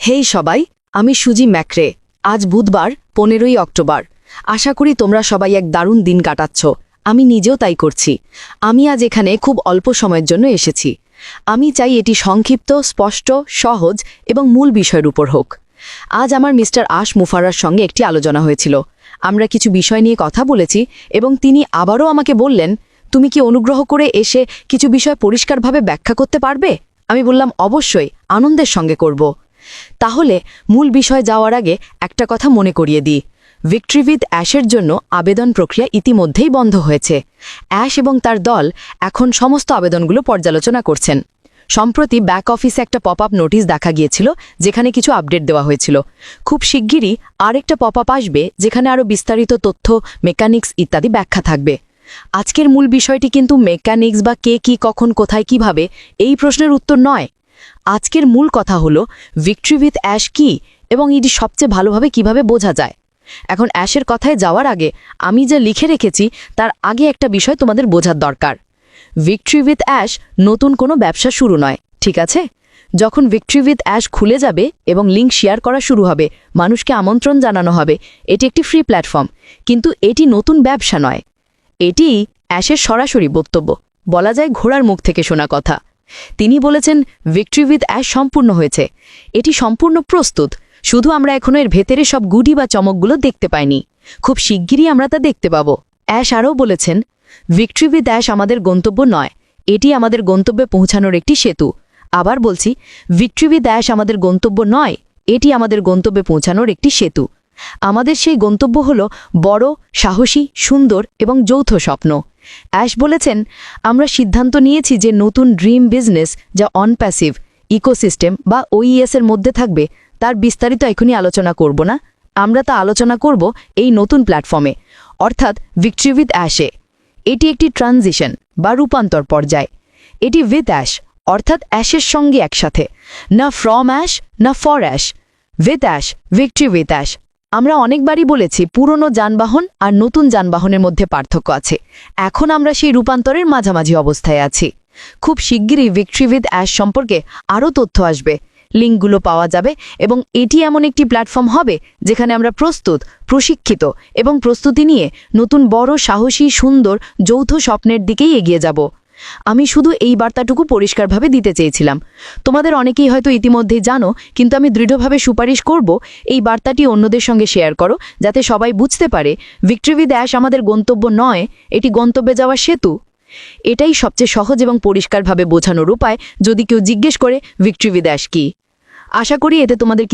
হেই সবাই, আমি সুজি ম্যাক্রে। আজ বুধবার 15ই অক্টোবর। আশা করি তোমরা সবাই এক দারুণ দিন কাটাচ্ছ। আমি নিজেও তাই করছি। আমি আজ এখানে খুব অল্প সময়ের জন্য এসেছি। আমি চাই এটি সংক্ষিপ্ত, স্পষ্ট, সহজ এবং মূল বিষয়ের উপর হোক। আজ আমার মিস্টার আশ মুফাররার সঙ্গে একটি আলোচনা হয়েছিল। আমরা কিছু বিষয় নিয়ে কথা বলেছি এবং তিনি আবারও আমাকে বললেন, তুমি কি অনুগ্রহ করে এসে কিছু বিষয় পরিষ্কারভাবে ব্যাখ্যা করতে পারবে? আমি বললাম, অবশ্যই, আনন্দের সঙ্গে করব। তাহলে মূল বিষয় যাওয়ার আগে একটা কথা মনে করিয়ে দিই। ভিক্টরি উইথ অ্যাশের জন্য আবেদন প্রক্রিয়া ইতিমধ্যেই বন্ধ হয়েছে। অ্যাশ এবং তার দল এখন সমস্ত আবেদনগুলো পর্যালোচনা করছেন। সম্প্রতি ব্যাক অফিসে একটা পপ আপ নোটিশ দেখা গিয়েছিল, যেখানে কিছু আপডেট দেওয়া হয়েছিল। খুব শিগগিরই আরেকটা পপ আপ আসবে, যেখানে আরও বিস্তারিত তথ্য, মেকানিক্স ইত্যাদি ব্যাখ্যা থাকবে। আজকের মূল বিষয়টি কিন্তু মেকানিক্স বা কে কি, কখন, কোথায়, কিভাবে এই প্রশ্নের উত্তর নয়। আজকের মূল কথা হলো ভিক্টরি উইথ অ্যাশ কি এবং এটি সবচেয়ে ভালোভাবে কিভাবে বোঝা যায়। এখন অ্যাশের কথায় যাওয়ার আগে আমি যা লিখে রেখেছি তার আগে একটা বিষয় তোমাদের বোঝার দরকার। ভিক্টরি উইথ অ্যাশ নতুন কোনো ব্যবসা শুরু নয়, ঠিক আছে? যখন ভিক্টরি উইথ অ্যাশ খুলে যাবে এবং লিঙ্ক শেয়ার করা শুরু হবে, মানুষকে আমন্ত্রণ জানানো হবে, এটি একটি ফ্রি প্ল্যাটফর্ম। কিন্তু এটি নতুন ব্যবসা নয়। এটি অ্যাশের সরাসরি বক্তব্য, বলা যায় ঘোড়ার মুখ থেকে শোনা কথা। তিনি বলেছেন ভিক্টরি উইথ অ্যাশ সম্পূর্ণ হয়েছে, এটি সম্পূর্ণ প্রস্তুত। শুধু আমরা এখনো এর ভেতরে সব গুটি বা চমকগুলো দেখতে পাইনি। খুব শিগগিরই আমরা তা দেখতে পাব। অ্যাশ আরও বলেছেন, ভিক্টরি উইথ অ্যাশ আমাদের গন্তব্য নয়, এটি আমাদের গন্তব্যে পৌঁছানোর একটি সেতু। আবার বলছি, ভিক্টরি উইথ অ্যাশ আমাদের গন্তব্য নয়, এটি আমাদের গন্তব্যে পৌঁছানোর একটি সেতু। আমাদের সেই গন্তব্য হল বড়, সাহসী, সুন্দর এবং যৌথ স্বপ্ন। অ্যাশ বলেছেন, আমরা সিদ্ধান্ত নিয়েছি যে নতুন ড্রিম বিজনেস, যা অনপ্যাসিভ ইকোসিস্টেম বা ওইএস এর মধ্যে থাকবে, তার বিস্তারিত এখনই আলোচনা করব না। আমরা তা আলোচনা করব এই নতুন প্ল্যাটফর্মে, অর্থাৎ ভিক্টরি উইথ অ্যাশে। এটি একটি ট্রানজিশন বা রূপান্তর পর্যায়। এটি উইথ অ্যাশ, অর্থাৎ অ্যাশের সঙ্গে একসাথে, না ফ্রম অ্যাশ না for ash. With ash, victory with ash. আমরা অনেকবারই বলেছি পুরনো যানবাহন আর নতুন যানবাহনের মধ্যে পার্থক্য আছে। এখন আমরা সেই রূপান্তরের মাঝামাঝি অবস্থায় আছি। খুব শিগগিরই ভিক্টরি উইথ অ্যাশ সম্পর্কে আরও তথ্য আসবে, লিঙ্কগুলো পাওয়া যাবে এবং এটি এমন একটি প্ল্যাটফর্ম হবে যেখানে আমরা প্রস্তুত, প্রশিক্ষিত এবং প্রস্তুতি নিয়ে নতুন বড়, সাহসী, সুন্দর, যৌথ স্বপ্নের দিকেই এগিয়ে যাব। আমি শুধু এই বার্তাটুকু পরিষ্কারভাবে দিতে চেয়েছিলাম। তোমাদের অনেকেই হয়তো ইতিমধ্যেই জানো, কিন্তু আমি দৃঢ়ভাবে সুপারিশ করব এই বার্তাটি অন্যদের সঙ্গে শেয়ার করো, যাতে সবাই বুঝতে পারে ভিক্টরি উইথ অ্যাশ আমাদের গন্তব্য নয়, এটি গন্তব্যে যাওয়ার সেতু। এটাই সবচেয়ে সহজ এবং পরিষ্কারভাবে বোঝানোর উপায় যদি কেউ জিজ্ঞেস করে ভিক্টরি উইথ অ্যাশ কি। আশা করি এতে তোমাদের